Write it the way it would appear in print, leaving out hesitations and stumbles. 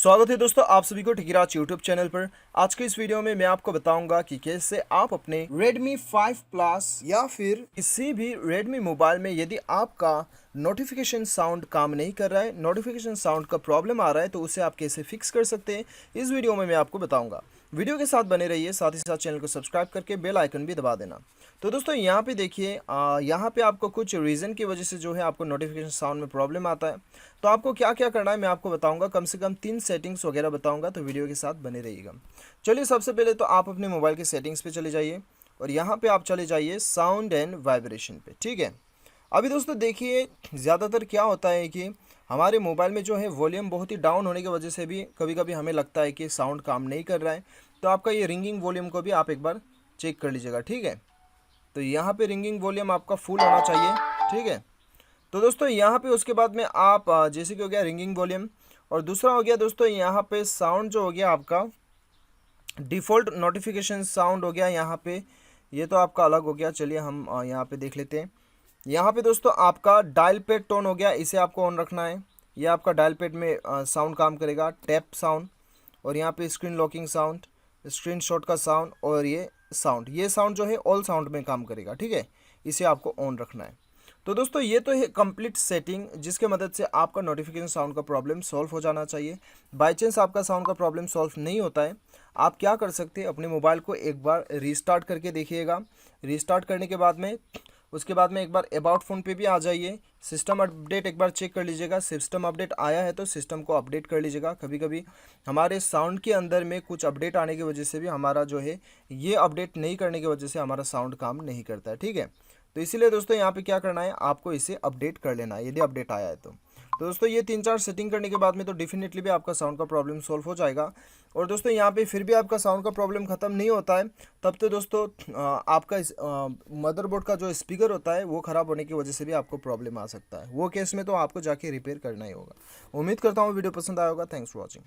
स्वागत है दोस्तों आप सभी को ठिकिराज यूट्यूब चैनल पर। आज के इस वीडियो में मैं आपको बताऊंगा कि कैसे आप अपने Redmi 5 Plus या फिर किसी भी Redmi मोबाइल में यदि आपका नोटिफिकेशन साउंड काम नहीं कर रहा है, नोटिफिकेशन साउंड का प्रॉब्लम आ रहा है, तो उसे आप कैसे फिक्स कर सकते हैं इस वीडियो में मैं आपको बताऊंगा। वीडियो के साथ बने रहिए, साथ ही साथ चैनल को सब्सक्राइब करके बेल आइकन भी दबा देना। तो दोस्तों यहाँ पे देखिए, यहाँ पे आपको कुछ रीज़न की वजह से जो है आपको नोटिफिकेशन साउंड में प्रॉब्लम आता है। तो आपको क्या क्या करना है मैं आपको बताऊंगा, कम से कम 3 सेटिंग्स वगैरह बताऊंगा, तो वीडियो के साथ बने रहिएगा। चलिए सबसे पहले तो आप अपने मोबाइल के सेटिंग्स पे चले जाइए और यहाँ पे आप चले जाइए साउंड एंड वाइब्रेशन पे, ठीक है। अभी दोस्तों देखिए, ज़्यादातर क्या होता है कि हमारे मोबाइल में जो है वॉल्यूम बहुत ही डाउन होने की वजह से भी कभी कभी हमें लगता है कि साउंड काम नहीं कर रहा है। तो आपका ये रिंगिंग वॉल्यूम को भी आप एक बार चेक कर लीजिएगा, ठीक है। तो यहाँ पे रिंगिंग वॉल्यूम आपका फुल होना चाहिए, ठीक है। तो दोस्तों यहाँ पे उसके बाद में आप जैसे कि हो गया रिंगिंग वॉल्यूम, और दूसरा हो गया दोस्तों यहाँ पे साउंड जो हो गया आपका डिफ़ॉल्ट नोटिफिकेशन साउंड हो गया यहाँ पे, ये तो आपका अलग हो गया। चलिए हम यहाँ पे देख लेते हैं। यहाँ पे दोस्तों आपका डायल पैड टोन हो गया, इसे आपको ऑन रखना है। ये आपका डायल पैड में साउंड काम करेगा, टैप साउंड, और यहाँ पे screen locking sound, screen shot का साउंड, और ये साउंड जो है ऑल साउंड में काम करेगा, ठीक है। इसे आपको ऑन रखना है। तो दोस्तों ये तो है कंप्लीट सेटिंग, जिसके मदद से आपका नोटिफिकेशन साउंड का प्रॉब्लम सॉल्व हो जाना चाहिए। बाय चांस आपका साउंड का प्रॉब्लम सॉल्व नहीं होता है, आप क्या कर सकते हैं, अपने मोबाइल को एक बार रीस्टार्ट करके देखिएगा। रीस्टार्ट करने के बाद में उसके बाद में एक बार अबाउट फ़ोन पे भी आ जाइए, सिस्टम अपडेट एक बार चेक कर लीजिएगा। सिस्टम अपडेट आया है तो सिस्टम को अपडेट कर लीजिएगा। कभी कभी हमारे साउंड के अंदर में कुछ अपडेट आने की वजह से भी हमारा जो है ये अपडेट नहीं करने की वजह से हमारा साउंड काम नहीं करता है, ठीक है। तो इसीलिए दोस्तों यहाँ पे क्या करना है, आपको इसे अपडेट कर लेना है यदि अपडेट आया है तो दोस्तों ये 3-4 सेटिंग करने के बाद में तो डेफिनेटली भी आपका साउंड का प्रॉब्लम सॉल्व हो जाएगा। और दोस्तों यहाँ पे फिर भी आपका साउंड का प्रॉब्लम ख़त्म नहीं होता है, तब तो दोस्तों आपका मदरबोर्ड का जो स्पीकर होता है वो ख़राब होने की वजह से भी आपको प्रॉब्लम आ सकता है। वो केस में तो आपको जाके रिपेयर करना ही होगा। उम्मीद करता हूँ वीडियो पसंद आया होगा। Thanks for watching.